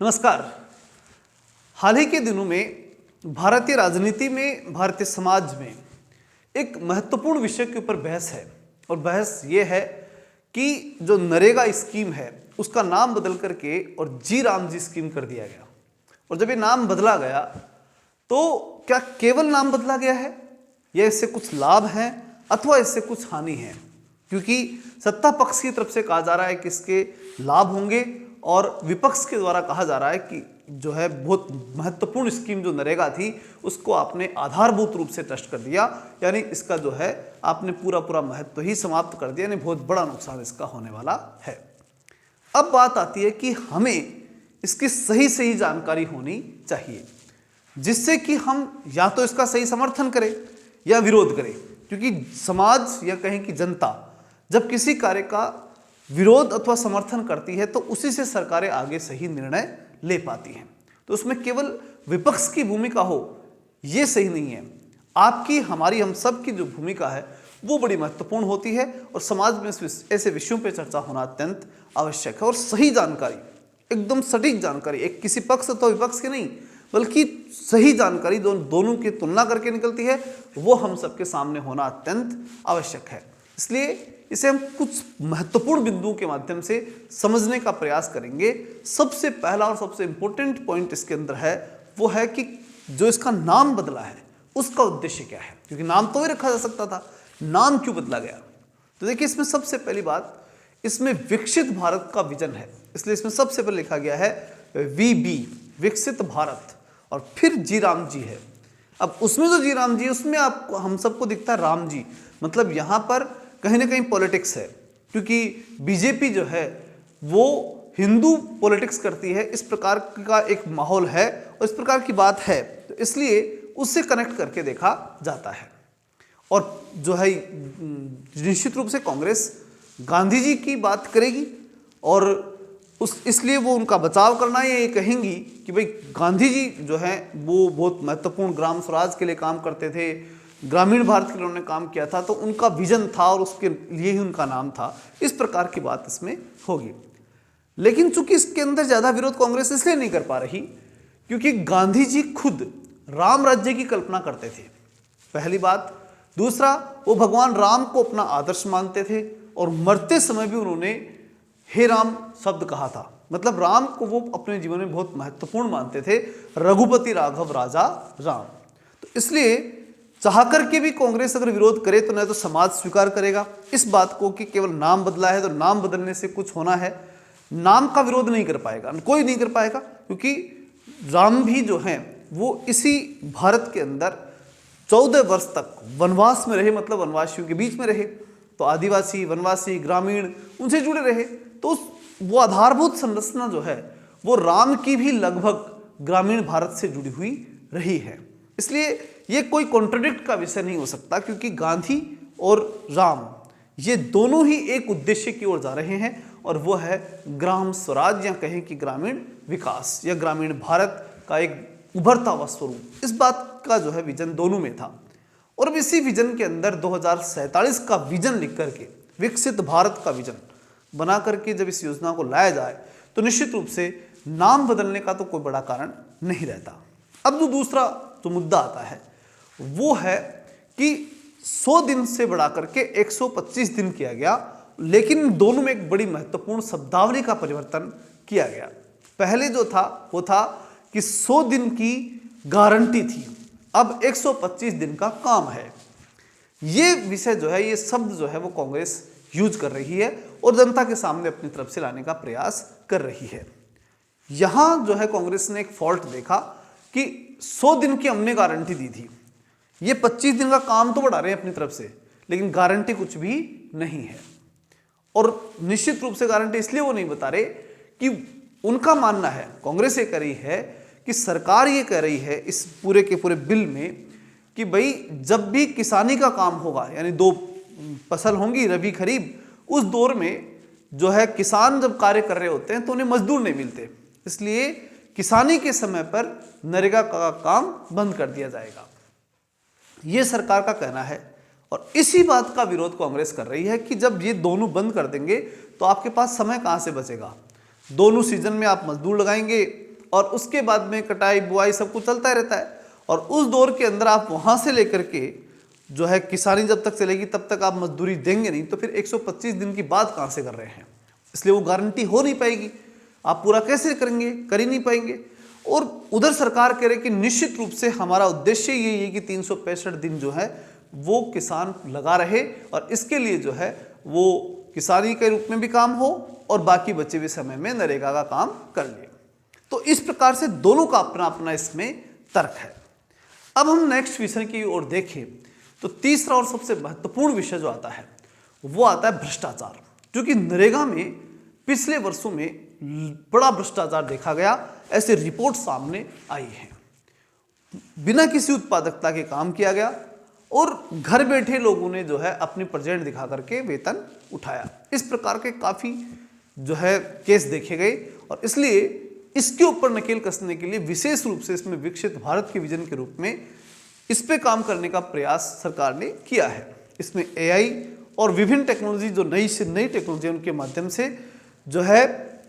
नमस्कार। हाल ही के दिनों में भारतीय राजनीति में, भारतीय समाज में एक महत्वपूर्ण विषय के ऊपर बहस है और बहस ये है कि जो नरेगा स्कीम है उसका नाम बदल करके और जी राम जी स्कीम कर दिया गया। और जब ये नाम बदला गया तो क्या केवल नाम बदला गया है या इससे कुछ लाभ हैं अथवा इससे कुछ हानि है? क्योंकि सत्ता पक्ष की तरफ से कहा जा रहा है कि इसके लाभ होंगे और विपक्ष के द्वारा कहा जा रहा है कि जो है बहुत महत्वपूर्ण स्कीम जो नरेगा थी उसको आपने आधारभूत रूप से नष्ट कर दिया, यानी इसका जो है आपने पूरा महत्व ही समाप्त कर दिया, यानी बहुत बड़ा नुकसान इसका होने वाला है। अब बात आती है कि हमें इसकी सही जानकारी होनी चाहिए जिससे कि हम या तो इसका सही समर्थन करें या विरोध करें, क्योंकि समाज या कहें कि जनता जब किसी कार्य का विरोध अथवा समर्थन करती है तो उसी से सरकारें आगे सही निर्णय ले पाती हैं। तो उसमें केवल विपक्ष की भूमिका हो ये सही नहीं है। आपकी, हमारी, हम सब की जो भूमिका है वो बड़ी महत्वपूर्ण होती है और समाज में ऐसे विषयों पर चर्चा होना अत्यंत आवश्यक है। और सही जानकारी, एकदम सटीक जानकारी, एक किसी पक्ष अथवा विपक्ष की नहीं बल्कि सही जानकारी दोनों की तुलना करके निकलती है, वो हम सबके सामने होना अत्यंत आवश्यक है। इसलिए इसे हम कुछ महत्वपूर्ण बिंदुओं के माध्यम से समझने का प्रयास करेंगे। सबसे पहला और सबसे इंपॉर्टेंट पॉइंट इसके अंदर है वो है कि जो इसका नाम बदला है उसका उद्देश्य क्या है, क्योंकि नाम तो ही रखा जा सकता था, नाम क्यों बदला गया? तो देखिए, इसमें सबसे पहली बात, इसमें विकसित भारत का विजन है, इसलिए इसमें सबसे पहले लिखा गया है VB, विकसित भारत, और फिर जी राम जी है। अब उसमें जो जी राम जी, उसमें आपको, हम सबको दिखता है राम जी, मतलब यहाँ पर कहीं ना कहीं पॉलिटिक्स है, क्योंकि बीजेपी जो है वो हिंदू पॉलिटिक्स करती है, इस प्रकार का एक माहौल है और इस प्रकार की बात है, तो इसलिए उससे कनेक्ट करके देखा जाता है। और जो है निश्चित रूप से कांग्रेस गांधी जी की बात करेगी और इसलिए वो उनका बचाव करना ये कहेंगी कि भाई गांधी जी जो है वो बहुत महत्वपूर्ण ग्राम स्वराज के लिए काम करते थे, ग्रामीण भारत के लिए उन्होंने काम किया था, तो उनका विजन था और उसके लिए ही उनका नाम था। इस प्रकार की बात इसमें होगी। लेकिन चूंकि इसके अंदर ज्यादा विरोध कांग्रेस इसलिए नहीं कर पा रही क्योंकि गांधी जी खुद राम राज्य की कल्पना करते थे, पहली बात। दूसरा, वो भगवान राम को अपना आदर्श मानते थे और मरते समय भी उन्होंने हे राम शब्द कहा था, मतलब राम को वो अपने जीवन में बहुत महत्वपूर्ण मानते थे, रघुपति राघव राजा राम। तो इसलिए चाह करके भी कांग्रेस अगर विरोध करे तो न तो समाज स्वीकार करेगा इस बात को कि केवल नाम बदला है तो नाम बदलने से कुछ होना है, नाम का विरोध नहीं कर पाएगा, कोई नहीं कर पाएगा, क्योंकि राम भी जो हैं वो इसी भारत के अंदर 14 वर्ष तक वनवास में रहे, मतलब वनवासियों के बीच में रहे, तो आदिवासी, वनवासी, ग्रामीण उनसे जुड़े रहे, तो वो आधारभूत संरचना जो है वो राम की भी लगभग ग्रामीण भारत से जुड़ी हुई रही है। इसलिए ये कोई कॉन्ट्रडिक्ट का विषय नहीं हो सकता, क्योंकि गांधी और राम ये दोनों ही एक उद्देश्य की ओर जा रहे हैं और वो है ग्राम स्वराज, या कहें कि ग्रामीण विकास या ग्रामीण भारत का एक उभरता हुआ स्वरूप। इस बात का जो है विजन दोनों में था। और अब इसी विजन के अंदर 2047 का विजन लिख करके, विकसित भारत का विजन बना करके जब इस योजना को लाया जाए तो निश्चित रूप से नाम बदलने का तो कोई बड़ा कारण नहीं रहता। अब जो दूसरा जो मुद्दा आता है वो है कि 100 दिन से बढ़ा करके 125 दिन किया गया, लेकिन दोनों में एक बड़ी महत्वपूर्ण शब्दावली का परिवर्तन किया गया। पहले जो था वो था कि 100 दिन की गारंटी थी, अब 125 दिन का काम है। ये विषय जो है, ये शब्द जो है वो कांग्रेस यूज कर रही है और जनता के सामने अपनी तरफ से लाने का प्रयास कर रही है। यहां जो है कांग्रेस ने एक फॉल्ट देखा कि 100 दिन की हमने गारंटी दी थी, ये 25 दिन का काम तो बढ़ा रहे हैं अपनी तरफ से, लेकिन गारंटी कुछ भी नहीं है। और निश्चित रूप से गारंटी इसलिए वो नहीं बता रहे कि उनका मानना है, कांग्रेस ये कह रही है कि सरकार ये कह रही है इस पूरे के पूरे बिल में कि भाई जब भी किसानी का काम होगा, यानी 2 फसल होंगी, रबी खरीफ, उस दौर में जो है किसान जब कार्य कर रहे होते हैं तो उन्हें मजदूर नहीं मिलते, इसलिए किसानी के समय पर नरेगा का काम बंद कर दिया जाएगा। यह सरकार का कहना है और इसी बात का विरोध कांग्रेस कर रही है कि जब ये दोनों बंद कर देंगे तो आपके पास समय कहां से बचेगा। दोनों सीजन में आप मजदूर लगाएंगे और उसके बाद में कटाई बुआई सब कुछ चलता रहता है। और उस दौर के अंदर आप वहाँ से लेकर के जो है किसानी जब तक चलेगी तब तक आप मजदूरी देंगे नहीं, तो फिर 125 दिन की बात कहाँ से कर रहे हैं? इसलिए वो गारंटी हो नहीं पाएगी। आप पूरा कैसे करेंगे? कर ही नहीं पाएंगे। और उधर सरकार कह रही कि निश्चित रूप से हमारा उद्देश्य यही है कि 365 दिन जो है वो किसान लगा रहे और इसके लिए जो है वो किसानी के रूप में भी काम हो और बाकी बचे हुए समय में नरेगा का काम कर ले। तो इस प्रकार से दोनों का अपना अपना इसमें तर्क है। अब हम नेक्स्ट विषय की ओर देखें तो तीसरा और सबसे महत्वपूर्ण विषय जो आता है वो आता है भ्रष्टाचार, जो कि नरेगा में पिछले वर्षों में बड़ा भ्रष्टाचार देखा गया, ऐसे रिपोर्ट सामने आई है। बिना किसी उत्पादकता के काम किया गया और घर बैठे लोगों ने जो है अपनी प्रेजेंट दिखा करके वेतन उठाया। इस प्रकार के काफ़ी जो है केस देखे गए और इसलिए इसके ऊपर नकेल कसने के लिए विशेष रूप से इसमें विकसित भारत के विजन के रूप में इस पे काम करने का प्रयास सरकार ने किया है। इसमें एआई और विभिन्न टेक्नोलॉजी जो नई से नई टेक्नोलॉजी उनके माध्यम से जो है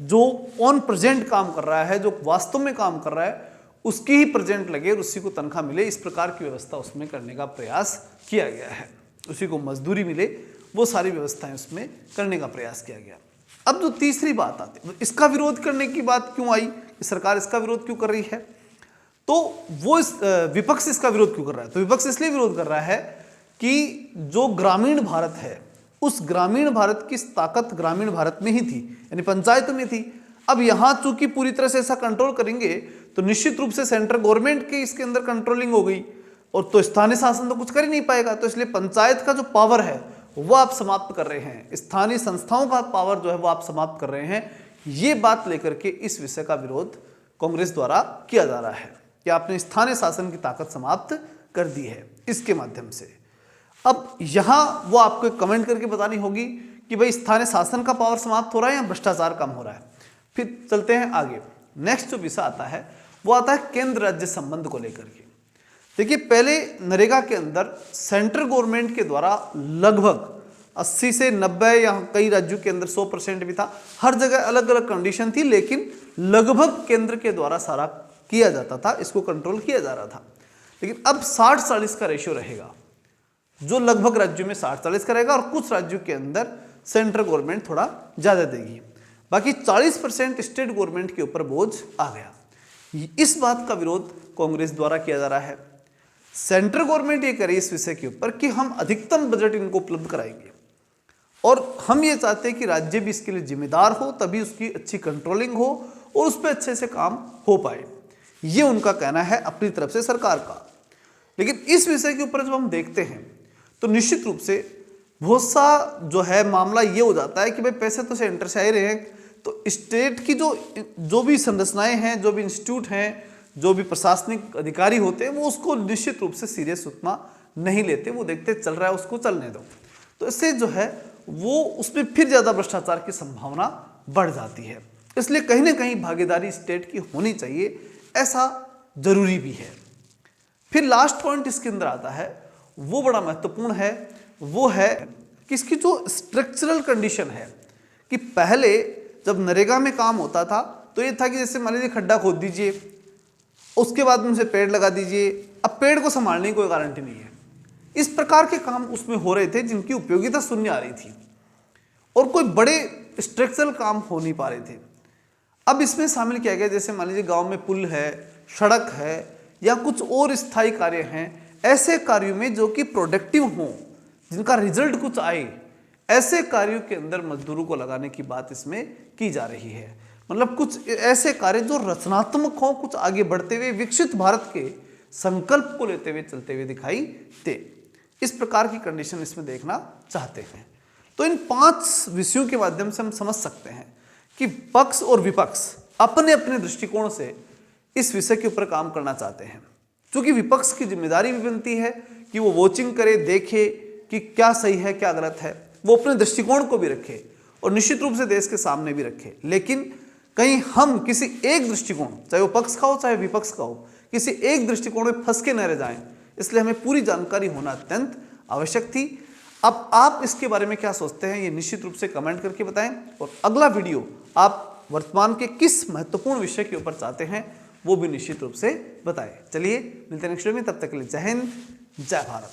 जो ऑन प्रेजेंट काम कर रहा है, जो वास्तव में काम कर रहा है उसकी ही प्रेजेंट लगे और उसी को तनख्वाह मिले, इस प्रकार की व्यवस्था उसमें करने का प्रयास किया गया है। उसी को मजदूरी मिले, वो सारी व्यवस्थाएं उसमें करने का प्रयास किया गया। अब जो तीसरी बात आती है, इसका विरोध करने की बात क्यों आई? सरकार इसका विरोध क्यों कर रही है? तो वो विपक्ष इसका विरोध क्यों कर रहा है? तो विपक्ष इसलिए विरोध कर रहा है कि जो ग्रामीण भारत है उस ग्रामीण भारत की ताकत ग्रामीण भारत में ही थी, यानी पंचायत में थी। अब यहाँ चूंकि पूरी तरह से ऐसा कंट्रोल करेंगे तो निश्चित रूप से सेंट्रल गवर्नमेंट की इसके अंदर कंट्रोलिंग हो गई और तो स्थानीय शासन तो कुछ कर ही नहीं पाएगा। तो इसलिए पंचायत का जो पावर है वो आप समाप्त कर रहे हैं, स्थानीय संस्थाओं का पावर जो है वो आप समाप्त कर रहे हैं। ये बात लेकर के इस विषय का विरोध कांग्रेस द्वारा किया जा रहा है कि आपने स्थानीय शासन की ताकत समाप्त कर दी है इसके माध्यम से। अब यहाँ वो आपको कमेंट करके बतानी होगी कि भाई स्थानीय शासन का पावर समाप्त हो रहा है या भ्रष्टाचार कम हो रहा है। फिर चलते हैं आगे। नेक्स्ट जो विषय आता है वो आता है केंद्र राज्य संबंध को लेकर के। देखिए, पहले नरेगा के अंदर सेंट्रल गवर्नमेंट के द्वारा लगभग 80 से 90 या कई राज्यों के अंदर 100% भी था, हर जगह अलग अलग कंडीशन थी, लेकिन लगभग केंद्र के द्वारा सारा किया जाता था, इसको कंट्रोल किया जा रहा था। लेकिन अब 60-40 का रेशियो रहेगा, जो लगभग राज्यों में 60-40 का रहेगा और कुछ राज्यों के अंदर सेंट्रल गवर्नमेंट थोड़ा ज़्यादा देगी, बाकी 40% स्टेट गवर्नमेंट के ऊपर बोझ आ गया। इस बात का विरोध कांग्रेस द्वारा किया जा रहा है। सेंट्रल गवर्नमेंट ये करे इस विषय के ऊपर कि हम अधिकतम बजट इनको उपलब्ध कराएंगे और हम ये चाहते हैं कि राज्य भी इसके लिए जिम्मेदार हो, तभी उसकी अच्छी कंट्रोलिंग हो और उस पर अच्छे से काम हो पाए। ये उनका कहना है अपनी तरफ से सरकार का। लेकिन इस विषय के ऊपर जब हम देखते हैं तो निश्चित रूप से बहुत सा जो है मामला ये हो जाता है कि भाई पैसे तो सेंटर से आ रहे हैं, तो स्टेट की जो भी संरचनाएं हैं, जो भी इंस्टीट्यूट हैं, जो भी प्रशासनिक अधिकारी होते हैं, वो उसको निश्चित रूप से सीरियस उतना नहीं लेते, वो देखते चल रहा है उसको चलने दो। तो इससे जो है वो उसमें फिर ज़्यादा भ्रष्टाचार की संभावना बढ़ जाती है। इसलिए कहीं ना कहीं भागीदारी स्टेट की होनी चाहिए, ऐसा जरूरी भी है। फिर लास्ट पॉइंट इसके अंदर आता है, वो बड़ा महत्वपूर्ण है, वो है कि इसकी जो स्ट्रक्चरल कंडीशन है कि पहले जब नरेगा में काम होता था तो ये था कि जैसे मान लीजिए खड्डा खोद दीजिए, उसके बाद उनसे पेड़ लगा दीजिए, अब पेड़ को संभालने की कोई गारंटी नहीं है। इस प्रकार के काम उसमें हो रहे थे जिनकी उपयोगिता शून्य आ रही थी और कोई बड़े स्ट्रक्चरल काम हो नहीं पा रहे थे। अब इसमें शामिल किया गया, जैसे मान लीजिए गांव में पुल है, सड़क है या कुछ और स्थायी कार्य हैं, ऐसे कार्यों में जो कि प्रोडक्टिव हों, जिनका रिजल्ट कुछ आए, ऐसे कार्यों के अंदर मजदूरों को लगाने की बात इसमें की जा रही है। मतलब कुछ ऐसे कार्य जो रचनात्मक हों, कुछ आगे बढ़ते हुए विकसित भारत के संकल्प को लेते हुए चलते हुए दिखाई दे, इस प्रकार की कंडीशन इसमें देखना चाहते हैं। तो इन 5 विषयों के माध्यम से हम समझ सकते हैं कि पक्ष और विपक्ष अपने अपने दृष्टिकोण से इस विषय के ऊपर काम करना चाहते हैं। क्योंकि विपक्ष की जिम्मेदारी भी बनती है कि वो वॉचिंग करे, देखे कि क्या सही है क्या गलत है, वो अपने दृष्टिकोण को भी रखे और निश्चित रूप से देश के सामने भी रखे। लेकिन कहीं हम किसी एक दृष्टिकोण, चाहे वो पक्ष का हो चाहे विपक्ष का हो, किसी एक दृष्टिकोण में फंस के न रह जाएं, इसलिए हमें पूरी जानकारी होना अत्यंत आवश्यक थी। अब आप इसके बारे में क्या सोचते हैं ये निश्चित रूप से कमेंट करके बताएं और अगला वीडियो आप वर्तमान के किस महत्वपूर्ण विषय के ऊपर चाहते हैं वो भी निश्चित रूप से बताएं। चलिए मिलते हैं नेक्स्ट वीडियो में, तब तक के लिए जय हिंद, जय भारत।